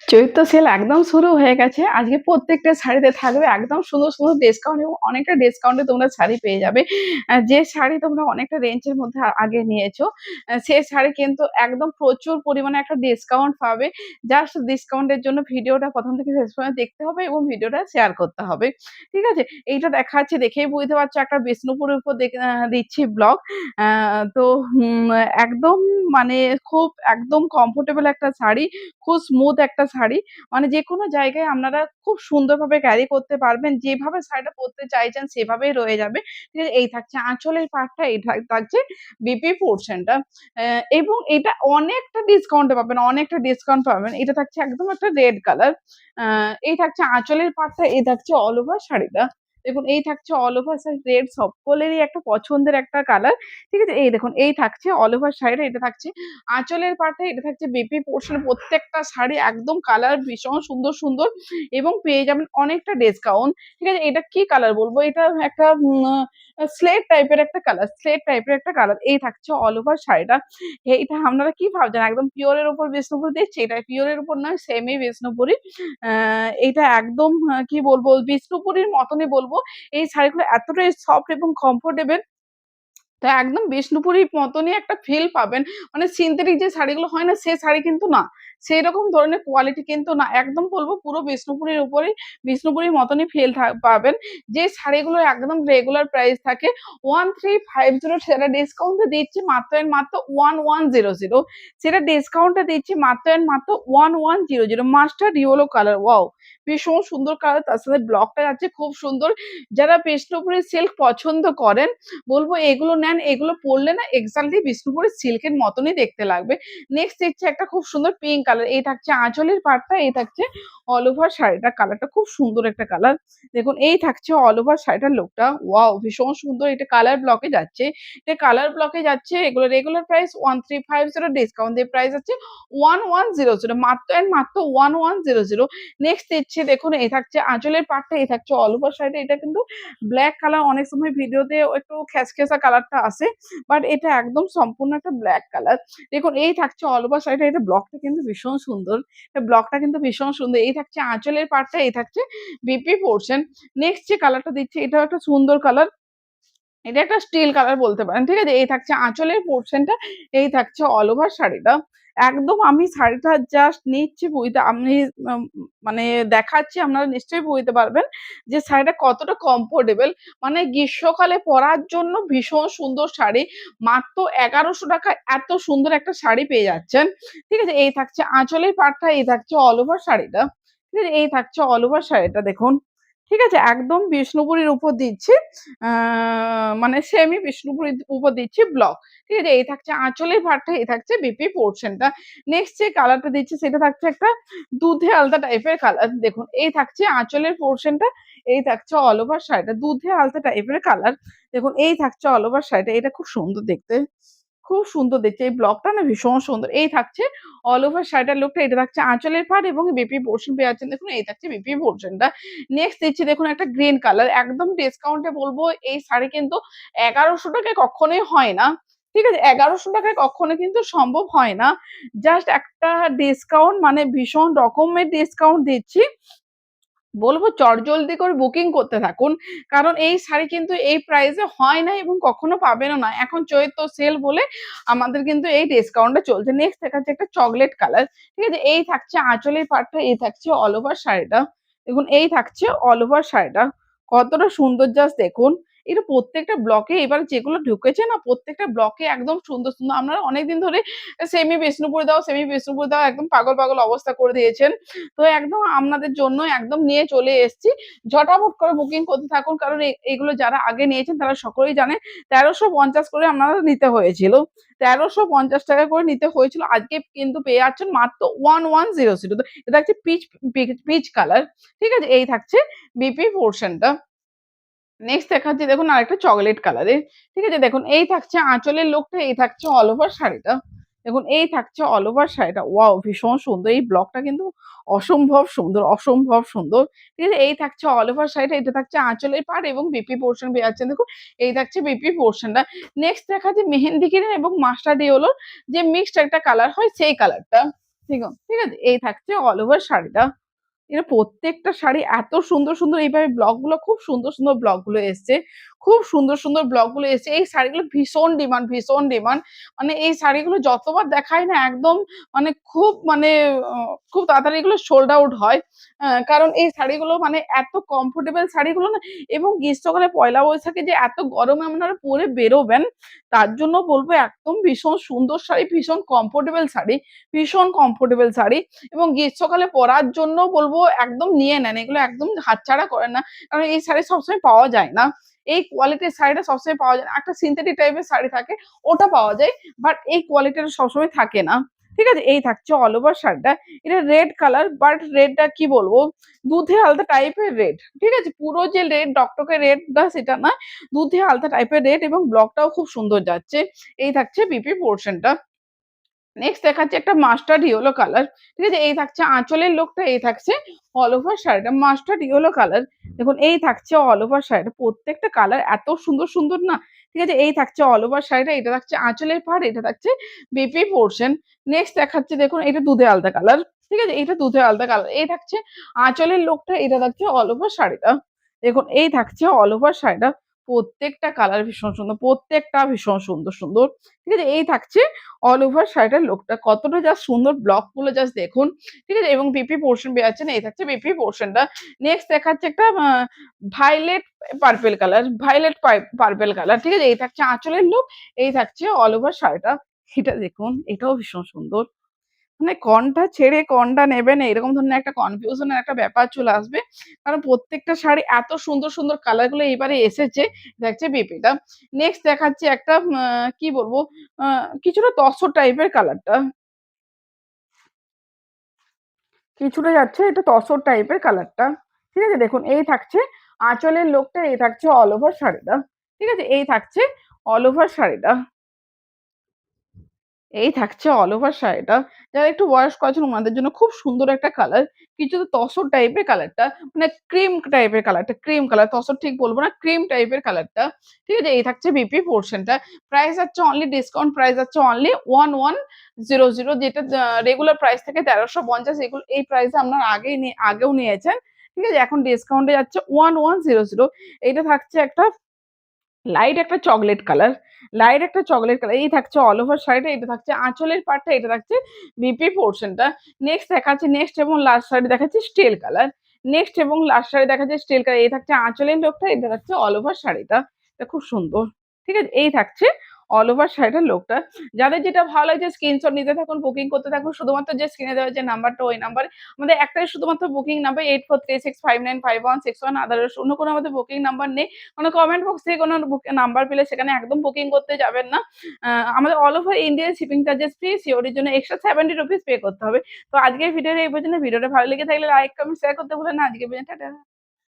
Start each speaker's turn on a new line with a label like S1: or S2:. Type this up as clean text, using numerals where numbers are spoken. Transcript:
S1: চৈত্র sell একদম শুরু হয়ে গেছে। আজকে প্রত্যেকটা শাড়িতে থাকবে একদম সুন্দর, সুন্দর ডিসকাউন্ট এবং অনেকটা ডিসকাউন্টে তোমরা শাড়ি পেয়ে যাবে। যে শাড়ি তোমরা অনেকটা রেঞ্জের মধ্যে আগে নিয়েছো, সে শাড়ি কিন্তু একদম প্রচুর পরিমাণে একটা ডিসকাউন্ট পাবে। জাস্ট ডিসকাউন্টের জন্য ভিডিওটা ১ম থেকে শেষ পর্যন্ত দেখতে হবে এবং ভিডিওটা শেয়ার করতে হবে। ঠিক আছে? এইটা দেখাচ্ছি দেখেই বুঝতে পারছো একটা বিষ্ণুপুরের উপর দিচ্ছি ব্লগ। আ তো একদম মানে খুব একদম কমফোর্টেবল একটা শাড়ি। খুব স্মুথ একটা শাড়ি। মানে যেকোনো জায়গায় আপনারা খুব সুন্দরভাবে ক্যারি করতে পারবেন। যেভাবে শাড়িটা পরতে চাইছেন সেভাবেই রয়ে যাবে। ঠিক আছে? এই থাকছে আঁচলের পাড়টা, এই থাকছে বিপি পোরশনটা। এবং এটা অনেকটা ডিসকাউন্টে পাবেন, অনেকটা ডিসকাউন্ট পাবেন। এটা থাকছে একদম একটা রেড কালার। আ এই থাকছে আঁচলের পাড়টা, এই থাকছে অল ওভার শাড়িটা। দেখুন এই থাকছে অল ওভার রেড সকলেরই একটা পছন্দের একটা কালার। ঠিক আছে? এই দেখুন এই থাকছে অল ওভার শাড়িটা, এটা থাকছে আঁচলের পাটে, এটা থাকছে বেপি পোরশন। প্রত্যেকটা শাড়ি একদম কালার ভীষণ সুন্দর, সুন্দর এবং পেয়ে যাবেন অনেকটা ডিসকাউন্ট। ঠিক আছে? এটা কি কালার বলবো? এটা একটা স্লেট টাইপের একটা কালার, স্লেট টাইপের একটা কালার। এই থাকছে অল ওভার শাড়িটা। এইটা আপনারা কি ভাবছেন একদম পিওর এর উপর বিষ্ণুপুরি দিচ্ছি? এটা পিওর এর উপর নয়, সেমি বিষ্ণুপুরি। আ এটা একদম কি বলবো? বিষ্ণুপুরির মতনই বলবো। এই শাড়িগুলো এতটাই সফট এবং কমফোর্টেবল, তো একদম বিষ্ণুপুরীর মতনই একটা ফিল পাবেন। মানে সিনথেটিক যে শাড়িগুলো হয় না, সে শাড়ি কিন্তু না। সেরকম ধরনের কোয়ালিটি কিন্তু না। একদম বলব পুরো বিষ্ণুপুরীর উপরেই বিষ্ণুপুরীর মতনই ফিল পাবেন। যে শাড়িগুলো একদম রেগুলার প্রাইস থাকে 1350, সেটা ডিসকাউন্টে দিচ্ছি মাত্র এন্ড মাত্র 1100। সেটা ডিসকাউন্টে দিচ্ছি মাত্র এন্ড মাত্র 1100। Mustard yellow colour, wow! ভীষণ সুন্দর কালার, তার সাথে ব্লকটা যাচ্ছে খুব সুন্দর। যারা বিষ্ণুপুরী সিল্ক পছন্দ করেন, বলব এগুলো নেন, এগুলো পড়লে না এক্সাক্টলি বিষ্ণুপুরের সিল্কের মতনই দেখতে লাগবে। নেক্সট দেখছি একটা খুব সুন্দর পিঙ্ক কালার। এই থাকছে আঁচলের পাড়টা, এই থাকছে অল ওভার শাড়িটা। কালারটা খুব সুন্দর একটা কালার। দেখুন এই থাকছে অল ওভার শাড়িটার লুকটা। ওয়াও! ভীষণ সুন্দর। এটা কালার ব্লকে যাচ্ছে। এটা কালার ব্লকে যাচ্ছে। এগুলো রেগুলার প্রাইস 1350, ডিসকাউন্ট দিয়ে প্রাইস হচ্ছে 1100, মাত্র এন্ড মাত্র 1100। নেক্সট দিচ্ছি দেখুন এই থাকছে আঁচলের পাড়টা, এই থাকছে অল ওভার শাড়িটা। এটা কিন্তু ব্লাক কালার, অনেক সময় ভিডিওতে একটু খেসখেসা কালারটা আসে। বাট এটা একদম সম্পূর্ণ একটা ব্লাক কালার। দেখুন এই থাকছে অল ওভার শাড়িটা, এটা ব্লকটা কিন্তু ভীষণ সুন্দর। ব্লকটা কিন্তু ভীষণ সুন্দর। এই থাকছে আঁচলের পাড়টা, এই থাকছে বিপি পোরশন। নেক্সট যে কালারটা দিচ্ছি এটাও একটা সুন্দর কালার। এটা একটা স্টিল কালার বলতে পারেন। ঠিক আছে? এই থাকছে আঁচলের পোরশনটা, এই থাকছে অল ওভার শাড়িটা। একদম আমি শাড়িটা জাস্ট নিচ্ছি আমি আম মানে দেখাচ্ছি, আপনারা নিশ্চয়ই বুঝতে পারবেন যে শাড়িটা কতটা কমফোর্টেবল। মানে গ্রীষ্মকালে পরার জন্য ভীষণ সুন্দর শাড়ি। মাত্র ৳১১০০ এত সুন্দর একটা শাড়ি পেয়ে যাচ্ছেন। ঠিক আছে? এই থাকছে আঁচলের পাড়টা, এই থাকছে অল ওভার শাড়িটা। ঠিক আছে? এই থাকছে অল ওভার শাড়িটা দেখুন। ঠিক আছে? একদম বিষ্ণুপুরীর উপর দিচ্ছি। আ মানে সেমি বিষ্ণুপুরীর উপর দিচ্ছি ব্লক। ঠিক আছে? এই থাকছে আঁচলের পাড়টা, এই থাকছে বিপি পোরশনটা। নেক্সট যে কালারটা দিচ্ছি সেটা থাকছে একটা দুধে আলতা টাইপের কালার। দেখুন এই থাকছে আঁচলের পোরশনটা, এই থাকছে অল ওভার শাড়িটা। দুধে আলতা টাইপের কালার। দেখুন এই থাকছে অল ওভার শাড়িটা। এটা খুব সুন্দর দেখতে। খুব সুন্দর দেখতে। এই ব্লকটা না ভীষণ সুন্দর। এই থাকছে অল ওভার শাড়িটার লুকটা, এটা থাকছে আঁচলের পাড় এবং বিপি পোরশন পেয়ে যাচ্ছেন দেখুন, এই থাকছে বিপি পোরশনটা। নেক্সট দিচ্ছি দেখুন একটা গ্রিন কালার। একদম ডিসকাউন্টে বলব এই শাড়ি কিন্তু ৳১১০০ কখনোই হয় না। ঠিক আছে? ৳১১০০ কখনো কিন্তু সম্ভব হয় না। জাস্ট একটা ডিসকাউন্ট, মানে ভীষণ রকমের ডিসকাউন্ট দিচ্ছি। বলব চটজলদি করে বুকিং করতে থাকুন। কারণ এই শাড়ি কিন্তু এই প্রাইস এ হয় না এবং কখনো পাবেনও না। এখন চৈত্র সেল বলে আমাদের কিন্তু এই ডিসকাউন্টটা চলছে। নেক্সট দেখাচ্ছি একটা চকোলেট কালার। ঠিক আছে? এই থাকছে আঁচলের পাড়টা, এই থাকছে অল ওভার শাড়িটা। দেখুন এই থাকছে অল ওভার শাড়িটা। কতটা সুন্দর জাস্ট দেখুন। এটা প্রত্যেকটা ব্লকে এবার যেগুলো ঢুকেছে না, প্রত্যেকটা ব্লকে একদম সুন্দর, সুন্দর। আপনারা অনেকদিন ধরে সেমি বিষ্ণুপুরি দাও, সেমি বিষ্ণুপুরি দাও একদম পাগল, পাগল অবস্থা করে দিয়েছেন। তো একদম আপনাদের জন্য একদম নিয়ে চলে এসেছি। ঝটাপট করে বুকিং করতে থাকুন। কারণ এগুলো যারা আগে নিয়েছেন তারা সকলেই জানেন ১৩৫০ করে আপনারা নিতে হয়েছিল। ৳১৩৫০ করে নিতে হয়েছিল। আজকে কিন্তু পেয়ে যাচ্ছেন মাত্র 1100। তো এটা হচ্ছে পিচ কালার। ঠিক আছে? এই থাকছে বিপি পোরশনটা। নেক্সট দেখাচ্ছি দেখুন আরেকটা চকোলেট কালারের। ঠিক আছে? দেখুন এই থাকছে আঁচলের লুকটা, এই থাকছে অল ওভার শাড়িটা। দেখুন এই থাকছে অল ওভার শাড়িটা। ওয়াও! ভীষণ সুন্দর। এই ব্লকটা কিন্তু অসম্ভব সুন্দর, অসম্ভব সুন্দর। ঠিক আছে? এই থাকছে অল ওভার শাড়িটা, এটা থাকছে আঁচলের পাড় এবং বিপি পোরশন পেয়ে যাচ্ছেন দেখুন। এই থাকছে বিপি পোরশনটা। নেক্সট দেখাচ্ছি মেহেন্দি গ্রিন এবং মাস্টার্ড ইয়েলোর যে মিক্সড একটা কালার হয় সেই কালারটা। ঠিক আছে? এই থাকছে অল ওভার শাড়িটা। এরা প্রত্যেকটা শাড়ি এত সুন্দর, সুন্দর এইভাবে ব্লগগুলো খুব সুন্দর, সুন্দর ব্লগগুলো এসছে। খুব সুন্দর, সুন্দর ব্লগগুলো এসছে। এই শাড়িগুলো ভীষণ ডিমান্ড, ভীষণ ডিমান্ড। মানে এই শাড়িগুলো যতবার দেখাই না একদম মানে খুব মানে অ খুব তাড়াতাড়ি এগুলো সোল্ড আউট হয়। কারণ এই শাড়িগুলো মানে এত কমফোর্টেবল শাড়িগুলো না এবং গ্রীষ্মকালে পয়লা বৈশাখে যে এত গরমে আপনারা পরে বেরোবেন, তার জন্য বলব একদম ভীষণ সুন্দর শাড়ি, ভীষণ কমফোর্টেবল শাড়ি, ভীষণ কমফোর্টেবল শাড়ি। এবং গ্রীষ্মকালে পরার জন্য বলবো একদম নিয়ে নেন। এগুলো একদম হাতছাড়া করেন না। কারণ এই শাড়ি সবসময় পাওয়া যায় না। এই কোয়ালিটির শাড়িটা সবসময় পাওয়া যায় না। একটা সিনথেটিক টাইপের শাড়ি থাকে, ওটা পাওয়া যায়। বাট এই কোয়ালিটিটা সবসময় থাকে না। ঠিক আছে? এই থাকছে অল ওভার শাড়িটা। এটা রেড কালার বাট রেডটা কি বলবো? দুধে আলতা টাইপের রেড। ঠিক আছে? পুরো যে রেড টকটকে রেডটা সেটা না। দুধে আলতা টাইপের রেড এবং ব্লকটাও খুব সুন্দর যাচ্ছে। এই থাকছে বিপি পোরশনটা। নেক্সট দেখাচ্ছি একটা মাস্টার্ড ইয়েলো কালার। ঠিক আছে? এই থাকছে আঁচলের লুকটা, এই থাকছে অল ওভার শাড়িটা। Mustard yellow colour. দেখুন এই থাকছে অল ওভার শাড়িটা। প্রত্যেকটা কালার এত সুন্দর, সুন্দর না? ঠিক আছে? এই থাকছে অল ওভার শাড়িটা। এটা থাকছে আঁচলের পাড়, এটা থাকছে বিপি পোরশন। নেক্সট দেখাচ্ছি দেখুন এটা দুধে আলতা কালার। ঠিক আছে? এটা দুধে আলতা কালার। এই থাকছে আঁচলের লুকটা, এটা থাকছে অল ওভার শাড়িটা। দেখুন এই থাকছে অল ওভার শাড়িটা। প্রত্যেকটা কালার ভীষণ সুন্দর। প্রত্যেকটা ভীষণ সুন্দর, সুন্দর। ঠিক আছে? এই থাকছে অল ওভার শাড়িটার লুকটা কতটা জাস্ট সুন্দর ব্লকগুলো জাস্ট দেখুন। ঠিক আছে? এবং বিপি পোরশন বেরাচ্ছে না, এই থাকছে বিপি পোরশনটা। নেক্সট দেখাচ্ছে একটা violet purple colour, violet purple colour. ঠিক আছে? এই থাকছে আঁচলের লুক, এই থাকছে অল ওভার শাড়িটা। এটা দেখুন, এটাও ভীষণ সুন্দর। মানে কোনটা ছেড়ে কোনটা নেবেন এরকম ধরনের একটা কনফিউশন এর একটা ব্যাপার চলে আসবে। কারণ প্রত্যেকটা শাড়ি এত সুন্দর, সুন্দর কালার গুলো এবারে এসেছে। দেখছে বিপিটা। নেক্সট দেখাচ্ছি একটা কি বলবো? আ কিছুটা তসর টাইপের কালারটা। কিছুটা যাচ্ছে এটা তসর টাইপের কালারটা। ঠিক আছে? দেখুন এই থাকছে আঁচলের লুকটা, এই থাকছে অল ওভার শাড়িটা। ঠিক আছে? এই থাকছে অল ওভার শাড়িটা। এই থাকছে অল ওভার শাড়িটা। যারা একটু বয়স্ক আছেন উনাদের জন্য খুব সুন্দর একটা কালার। কিছুটা তসর টাইপের কালারটা। মানে ক্রিম টাইপের কালারটা, ক্রিম কালার। তসর ঠিক বলব না, ক্রিম টাইপের কালারটা। ঠিক আছে? এই থাকছে বিপি পোরশনটা। প্রাইস যাচ্ছে অনলি ডিসকাউন্ট প্রাইস যাচ্ছে অনলি 1100 যেটা রেগুলার প্রাইস থাকে ১৩৫০ এগুলো এই প্রাইসে আপনারা আগেও নিয়েছেন। ঠিক আছে? এখন ডিসকাউন্টে যাচ্ছে 1100 এইটা থাকছে একটা লাইট একটা চকোলেট কালার, লাইট একটা চকোলেট কালার। এই থাকছে অল ওভার শাড়িটা, এটা থাকছে আঁচলের পাটটা, এটা থাকছে বিপি পোরশনটা। নেক্সট দেখাচ্ছি নেক্সট এবং লাস্ট শাড়ি দেখাচ্ছি স্টিল কালার। নেক্সট এবং লাস্ট শাড়ি দেখাচ্ছি স্টিল কালার। এই থাকছে আঁচলের লুকটা, এটা থাকছে অল ওভার শাড়িটা। এটা খুব সুন্দর। ঠিক আছে? এই থাকছে অল ওভার শাড়িটার লুকটা। যাদের যেটা ভালো লাগছে স্ক্রিনশট নিতে থাকুন, বুকিং করতে থাকুন। শুধুমাত্র যে স্ক্রিনে দেওয়া যে নাম্বারটা ওই নাম্বারে আমাদের একটাই শুধুমাত্র বুকিং নাম্বার 8436595161 আদারওয়াইজ অন্য কোনো আমাদের বুকিং নাম্বার নেই। কোনো কমেন্ট বক্স থেকে কোনো নাম্বার পেলে সেখানে একদম বুকিং করতে যাবেন না। আ আমাদের all over India shipping charges free. সিওডির জন্য এক্সট্রা ₹70 পে করতে হবে। তো আজকের ভিডিওটা এই পর্যন্ত। ভিডিওটা ভালো লেগে থাকলে লাইক, কমেন্ট, শেয়ার করতে ভুলবেন না। আজকের পর্যন্ত টাটা।